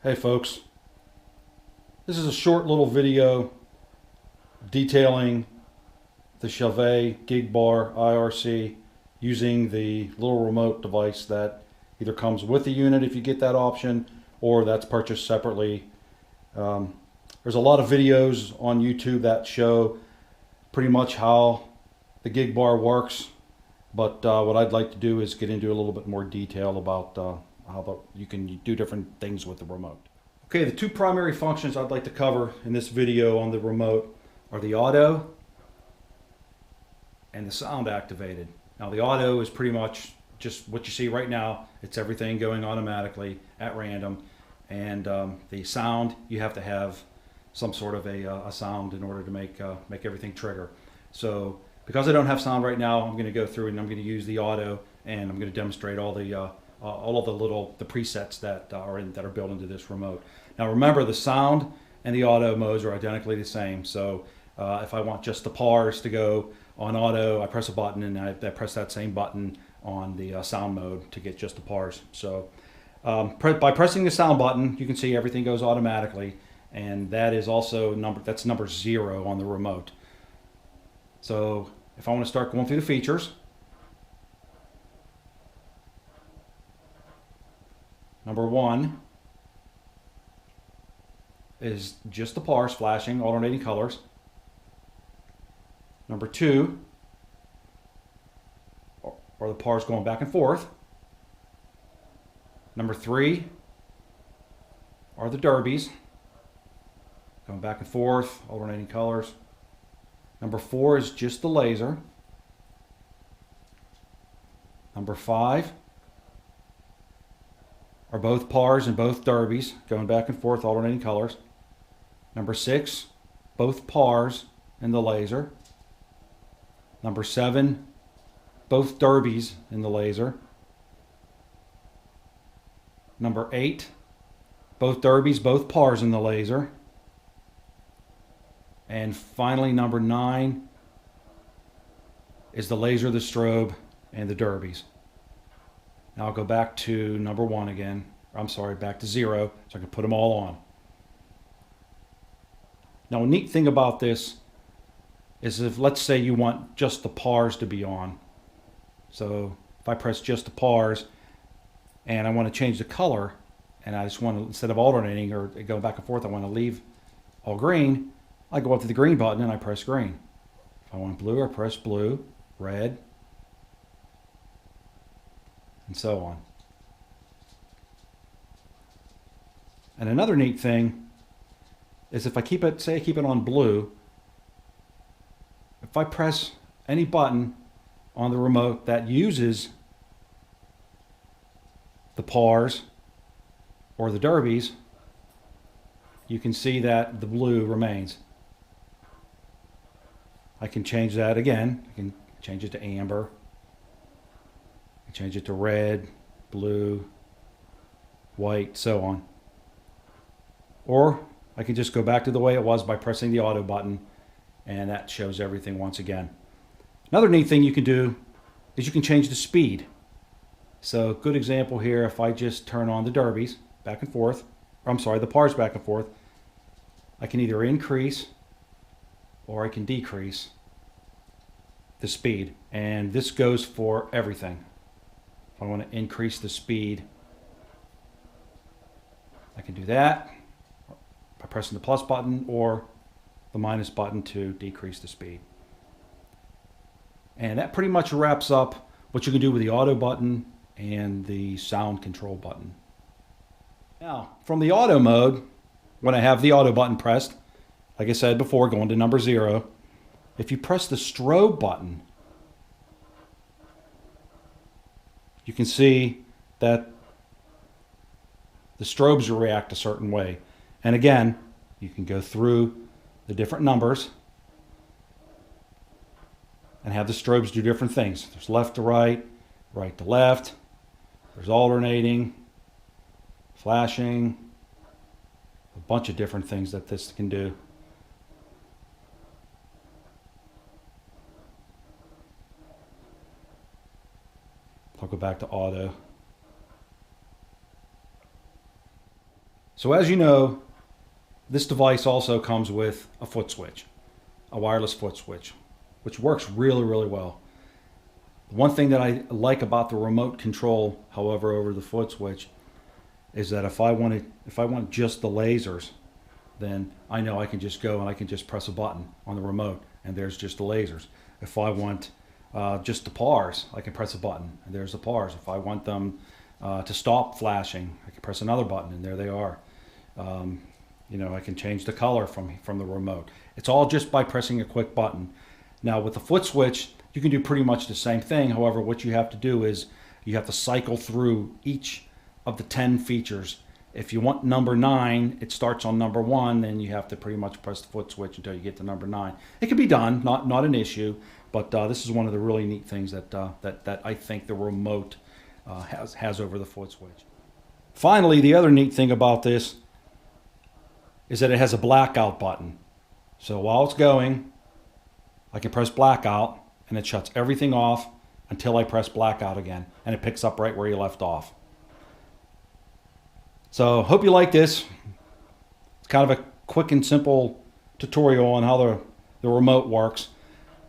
Hey folks, this is a short little video detailing the Chauvet Gigbar IRC using the little remote device that either comes with the unit if you get that option or that's purchased separately. There's a lot of videos on YouTube that show pretty much how the Gigbar works, but what I'd like to do is get into a little bit more detail about how you can do different things with the remote. Okay, the two primary functions I'd like to cover in this video on the remote are the auto and the sound activated. Now the auto is pretty much just what you see right now. It's everything going automatically at random, and the sound, you have to have some sort of a sound in order to make everything trigger. So because I don't have sound right now, I'm going to go through and I'm going to use the auto, and I'm going to demonstrate all of the presets that are built into this remote. Now remember, the sound and the auto modes are identically the same. So if I want just the pars to go on auto, I press a button, and I press that same button on the sound mode to get just the pars. So by pressing the sound button, you can see everything goes automatically, and that is also that's number 0 on the remote. So if I want to start going through the features, number 1 is just the pars flashing, alternating colors. Number 2 are the pars going back and forth. Number 3 are the derbies going back and forth, alternating colors. Number 4 is just the laser. Number 5 are both pars and both derbies going back and forth, alternating colors. Number 6, both pars and the laser. Number 7, both derbies in the laser. Number 8, both derbies, both pars in the laser. And finally, number 9 is the laser, the strobe, and the derbies. Now I'll go back to number 1 again. I'm sorry, back to 0, so I can put them all on. Now a neat thing about this is, if let's say you want just the pars to be on. So if I press just the pars and I want to change the color, and I just want to, instead of alternating or going back and forth, I want to leave all green, I go up to the green button and I press green. If I want blue, I press blue, red, and so on. And another neat thing is, if I keep it, say I keep it on blue, if I press any button on the remote that uses the pars or the derbies, you can see that the blue remains. I can change that again. I can change it to amber. I can change it to red, blue, white, so on. Or I can just go back to the way it was by pressing the auto button, and that shows everything once again. Another neat thing you can do is you can change the speed. So good example here, if I just turn on the derbies back and forth, or I'm sorry, the pars back and forth, I can either increase or I can decrease the speed. And this goes for everything. If I want to increase the speed, I can do that by pressing the plus button or the minus button to decrease the speed. And that pretty much wraps up what you can do with the auto button and the sound control button. Now, from the auto mode, when I have the auto button pressed, like I said before, going to number 0, if you press the strobe button, you can see that the strobes will react a certain way. And again, you can go through the different numbers and have the strobes do different things. There's left to right, right to left, there's alternating, flashing, a bunch of different things that this can do. I'll go back to auto. So as you know, this device also comes with a foot switch, a wireless foot switch, which works really, really well. One thing that I like about the remote control, however, over the foot switch, is that if I want just the lasers, then I know I can just go and I can just press a button on the remote and there's just the lasers. If I want just the pars, I can press a button and there's the pars. If I want them to stop flashing, I can press another button and there they are. You know, I can change the color from the remote. It's all just by pressing a quick button. Now with the foot switch, you can do pretty much the same thing. However, what you have to do is you have to cycle through each of the 10 features. If you want number 9, it starts on number 1, then you have to pretty much press the foot switch until you get to number 9. It can be done, not an issue, but this is one of the really neat things that I think the remote has over the foot switch. Finally, the other neat thing about this is that it has a blackout button. So while it's going, I can press blackout and it shuts everything off until I press blackout again, and it picks up right where you left off. So hope you like this. It's kind of a quick and simple tutorial on how the remote works.